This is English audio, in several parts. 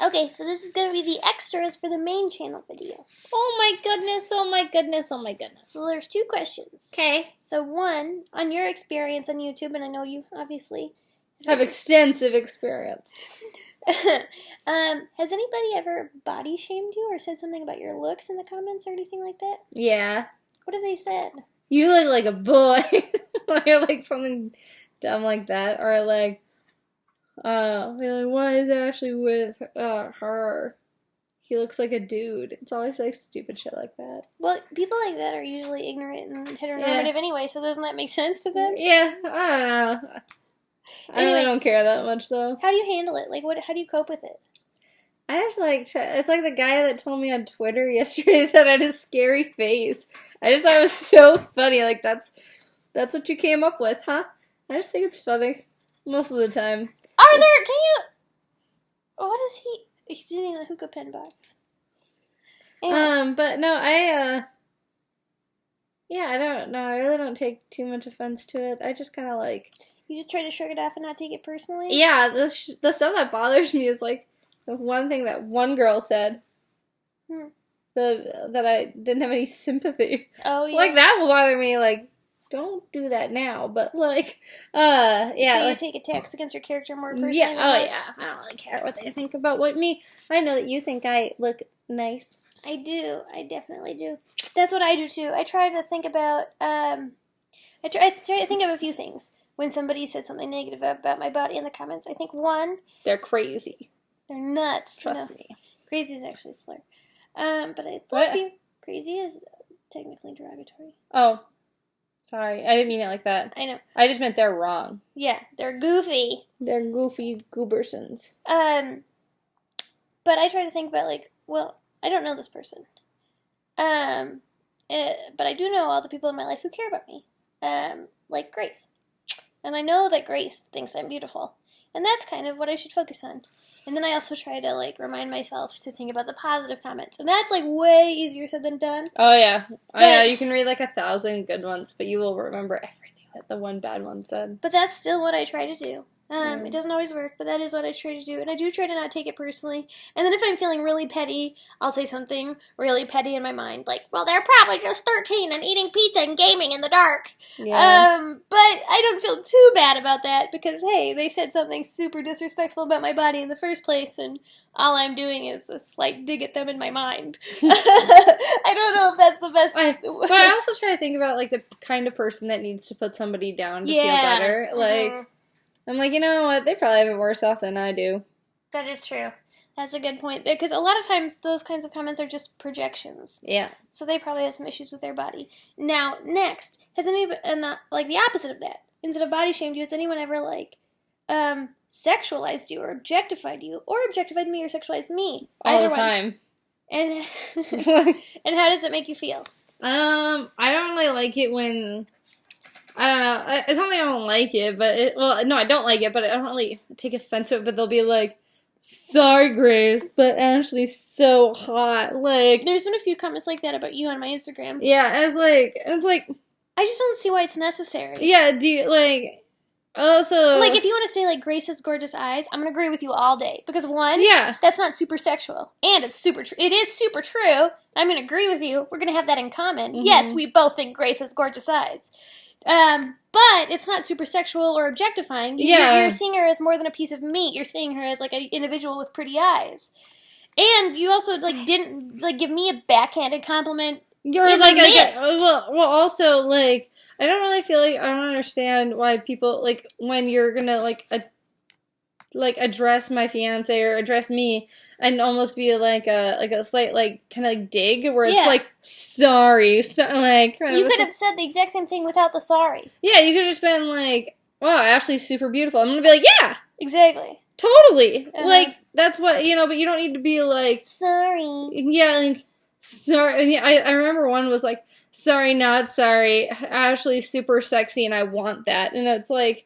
Okay, so this is going to be the extras for the main channel video. Oh my goodness, oh my goodness, oh my goodness. So there's 2 questions. Okay. So one, on your experience on YouTube, and I know you obviously have extensive experience. Has anybody ever body shamed you or said something about your looks in the comments or anything like that? Yeah. What have they said? You look like a boy. Or like something dumb like that. Or like, why is Ashley with her? He looks like a dude. It's always like stupid shit like that. Well, people like that are usually ignorant and heteronormative anyway, so doesn't that make sense to them? Yeah, I don't know. I really don't care that much though. How do you handle it? Like, how do you cope with it? I just like it's like the guy that told me on Twitter yesterday that I had a scary face. I just thought it was so funny. Like that's what you came up with, huh? I just think it's funny most of the time. Can you? What is he? He's sitting in a hookah pen box. Anyway. But no, I don't know. I really don't take too much offense to it. I just kind of like. You just try to shrug it off and not take it personally? Yeah, the stuff that bothers me is like the one thing that one girl said. That I didn't have any sympathy. Oh, yeah. Like, that will bother me, like, don't do that now, but, like, yeah. So you like, take attacks against your character more personally? Yeah, oh, yeah. I don't really care what they think about me. I know that you think I look nice. I do. I definitely do. That's what I do, too. I try to think about, I try to think of a few things. When somebody says something negative about my body in the comments, I think, one... They're crazy. They're nuts. Trust me. Crazy is actually a slur. But I love you. Crazy is technically derogatory. Oh. Sorry. I didn't mean it like that. I know. I just meant they're wrong. Yeah, they're goofy. They're goofy goobersons. But I try to think about, like, well, I don't know this person. But I do know all the people in my life who care about me. Like Grace. And I know that Grace thinks I'm beautiful. And that's kind of what I should focus on. And then I also try to, like, remind myself to think about the positive comments. And that's, like, way easier said than done. Oh, yeah. I know, you can read, like, 1,000 good ones, but you will remember everything that the one bad one said. But that's still what I try to do. It doesn't always work, but that is what I try to do. And I do try to not take it personally. And then if I'm feeling really petty, I'll say something really petty in my mind. Like, well, they're probably just 13 and eating pizza and gaming in the dark. Yeah. But I don't feel too bad about that because, hey, they said something super disrespectful about my body in the first place. And all I'm doing is a slight dig at them in my mind. I don't know if that's the best. But I also try to think about, like, the kind of person that needs to put somebody down to feel better. Like... I'm like, you know what? They probably have it worse off than I do. That is true. That's a good point. Because a lot of times those kinds of comments are just projections. Yeah. So they probably have some issues with their body. Now, next, has anybody, like the opposite of that, instead of body shamed you, has anyone ever, like, sexualized you or objectified you, or objectified me or sexualized me? All the time. And and how does it make you feel? I don't really like it when... I don't know. It's not that I don't like it, but no, I don't like it, but I don't really take offense to it. But they'll be like, "Sorry, Grace, but Ashley's so hot." Like, there's been a few comments like that about you on my Instagram. Yeah, it's like, I just don't see why it's necessary. Yeah, do you like? Also, like, if you want to say like Grace's gorgeous eyes, I'm gonna agree with you all day because one, that's not super sexual, and it's super. It is super true. I'm gonna agree with you. We're gonna have that in common. Mm-hmm. Yes, we both think Grace has gorgeous eyes. But it's not super sexual or objectifying. You're seeing her as more than a piece of meat. You're seeing her as, like, an individual with pretty eyes. And you also, like, didn't, like, give me a backhanded compliment. You're like well, also, like, I don't really feel like, I don't understand why people, like, when you're gonna, like, address my fiance or address me and almost be like a slight, like, kind of like dig where it's like, sorry, so, like, kind you could have said the exact same thing without the sorry. Yeah, you could have just been like, wow, Ashley's super beautiful. I'm gonna be like, yeah, exactly, totally, like, that's what, you know, but you don't need to be like, sorry. Yeah, like, sorry. I remember one was like, sorry, not sorry, Ashley's super sexy and I want that, and it's like,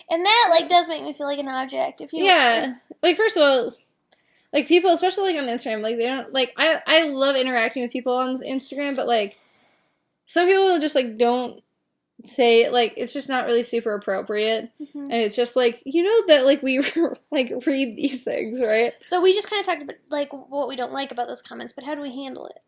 and that, like, does make me feel like an object. If you like, first of all, like, people, especially, like, on Instagram, like, they don't, like, I love interacting with people on Instagram, but, like, some people just, like, don't say, like, it's just not really super appropriate. And it's just, like, you know that, like, we, like, read these things, right? So we just kind of talked about, like, what we don't like about those comments, but how do we handle it?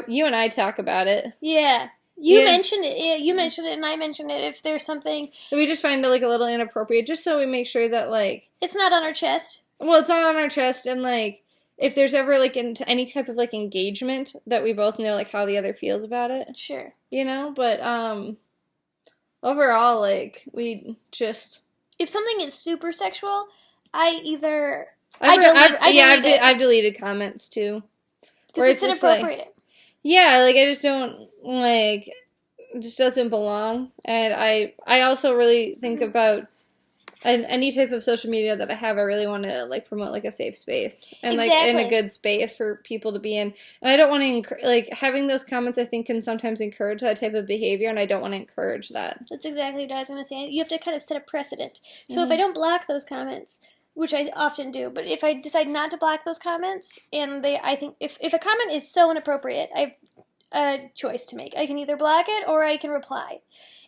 You and I talk about it. Yeah. You mentioned it, and I mentioned it. If there's something... We just find it, like, a little inappropriate, just so we make sure that, like... It's not on our chest. Well, it's not on our chest, and, like, if there's ever, like, any type of, like, engagement, that we both know, like, how the other feels about it. Sure. You know? But, overall, like, we just... If something is super sexual, I've deleted comments, too. Because it's inappropriate. Like, yeah, like, I just don't, like, it just doesn't belong. And I also really think about any type of social media that I have, I really want to, like, promote, like, a safe space. And, like, in a good space for people to be in. And I don't want to, like, having those comments, I think, can sometimes encourage that type of behavior, and I don't want to encourage that. That's exactly what I was going to say. You have to kind of set a precedent. So if I don't block those comments... Which I often do, but if I decide not to block those comments, and I think if a comment is so inappropriate, I have a choice to make. I can either block it or I can reply.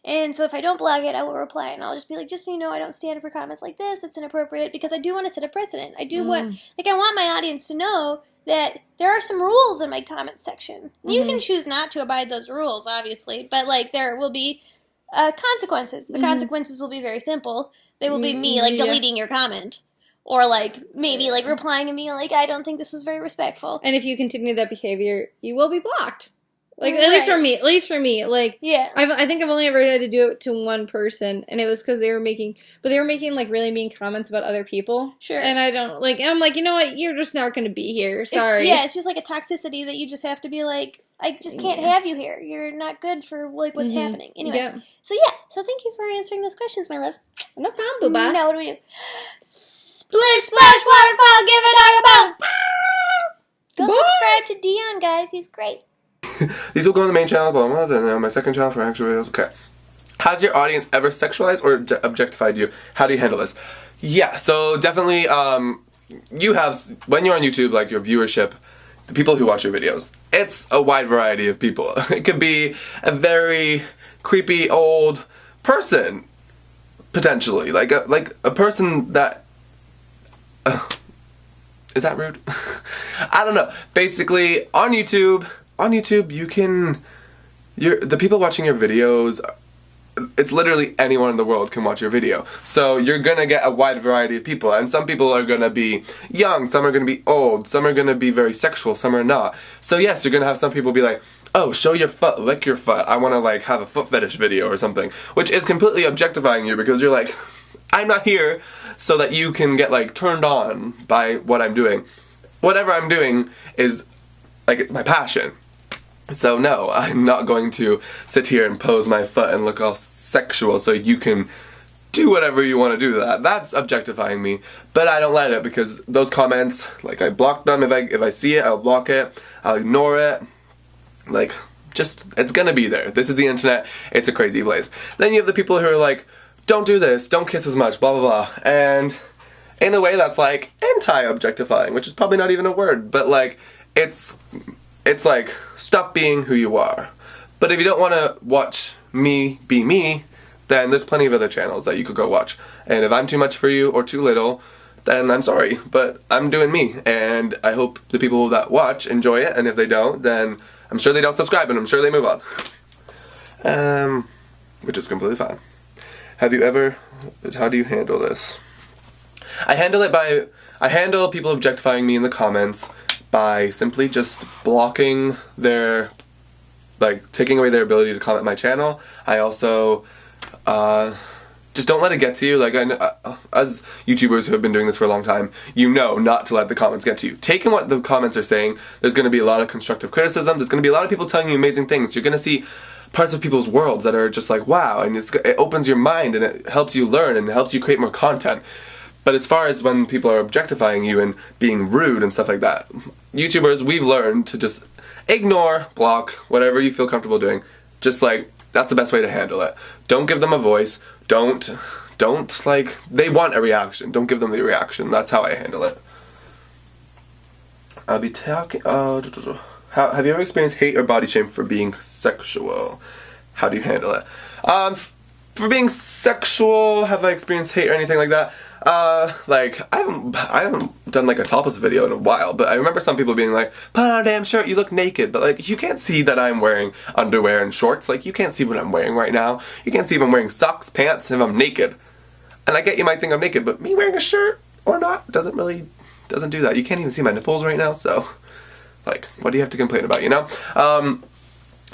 And so if I don't block it, I will reply, and I'll just be like, just so you know, I don't stand for comments like this. It's inappropriate, because I do want to set a precedent. I do want, like, I want my audience to know that there are some rules in my comment section. You can choose not to abide those rules, obviously, but, like, there will be consequences. The consequences will be very simple. They will be me, like, deleting your comment. Or, like, maybe, like, replying to me, like, I don't think this was very respectful. And if you continue that behavior, you will be blocked. Like, at least for me. Like, yeah. I think I've only ever had to do it to one person, and it was because they were making, like, really mean comments about other people. Sure. And I don't, like, and I'm like, you know what, you're just not going to be here. Sorry. It's just, like, a toxicity that you just have to be like, I just can't have you here. You're not good for, like, what's happening. Anyway. Yeah. So thank you for answering those questions, my love. No problem, boo-bye. Now what do we do? Splish, splash, waterfall, give it a bone. Go subscribe to Dion, guys. He's great. These will go on the main channel, blah, blah, blah, then my second channel for actual videos. Okay. Has your audience ever sexualized or objectified you? How do you handle this? Yeah, so definitely, you have, when you're on YouTube, like, your viewership, the people who watch your videos, it's a wide variety of people. It could be a very creepy old person, potentially. Like a person that... is that rude? I don't know. Basically, on YouTube, you can... the people watching your videos, it's literally anyone in the world can watch your video. So you're gonna get a wide variety of people, and some people are gonna be young, some are gonna be old, some are gonna be very sexual, some are not. So yes, you're gonna have some people be like, oh, show your foot, lick your foot, I wanna, like, have a foot fetish video or something, which is completely objectifying you, because you're like, I'm not here so that you can get, like, turned on by what I'm doing. Whatever I'm doing is, like, it's my passion. So no, I'm not going to sit here and pose my foot and look all sexual so you can do whatever you want to do to that. That's objectifying me, but I don't let it, because those comments, like, I block them. If I see it, I'll block it, I'll ignore it. Like, just, it's gonna be there. This is the internet, it's a crazy place. Then you have the people who are like, don't do this, don't kiss as much, blah blah blah, and in a way that's, like, anti-objectifying, which is probably not even a word, but, like, it's like, stop being who you are. But if you don't want to watch me be me, then there's plenty of other channels that you could go watch. And if I'm too much for you or too little, then I'm sorry, but I'm doing me. And I hope the people that watch enjoy it, and if they don't, then I'm sure they don't subscribe, and I'm sure they move on. Which is completely fine. Have you ever... How do you handle this? I handle people objectifying me in the comments by simply just blocking their, like, taking away their ability to comment my channel. I also, just don't let it get to you. Like, as YouTubers who have been doing this for a long time, you know not to let the comments get to you. Take in what the comments are saying. There's going to be a lot of constructive criticism. There's going to be a lot of people telling you amazing things. You're going to see parts of people's worlds that are just like, wow, and it opens your mind, and it helps you learn, and it helps you create more content. But as far as when people are objectifying you and being rude and stuff like that, YouTubers, we've learned to just ignore, block, whatever you feel comfortable doing. Just, like, that's the best way to handle it. Don't give them a voice. Don't, like, they want a reaction. Don't give them the reaction. That's how I handle it. I'll be talking, have Have you ever experienced hate or body shame for being sexual? How do you handle it? For being sexual, have I experienced hate or anything like that? Like, I haven't done like a topless video in a while, but I remember some people being like, put on a damn shirt, you look naked, but like, you can't see that I'm wearing underwear and shorts, like, you can't see what I'm wearing right now. You can't see if I'm wearing socks, pants, if I'm naked. And I get you might think I'm naked, but me wearing a shirt or not doesn't do that. You can't even see my nipples right now, so, like, what do you have to complain about, you know?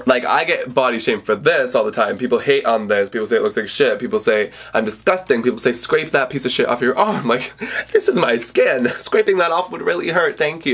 Like, I get body shamed for this all the time. People hate on this. People say it looks like shit. People say I'm disgusting. People say scrape that piece of shit off your arm. Like, this is my skin. Scraping that off would really hurt. Thank you.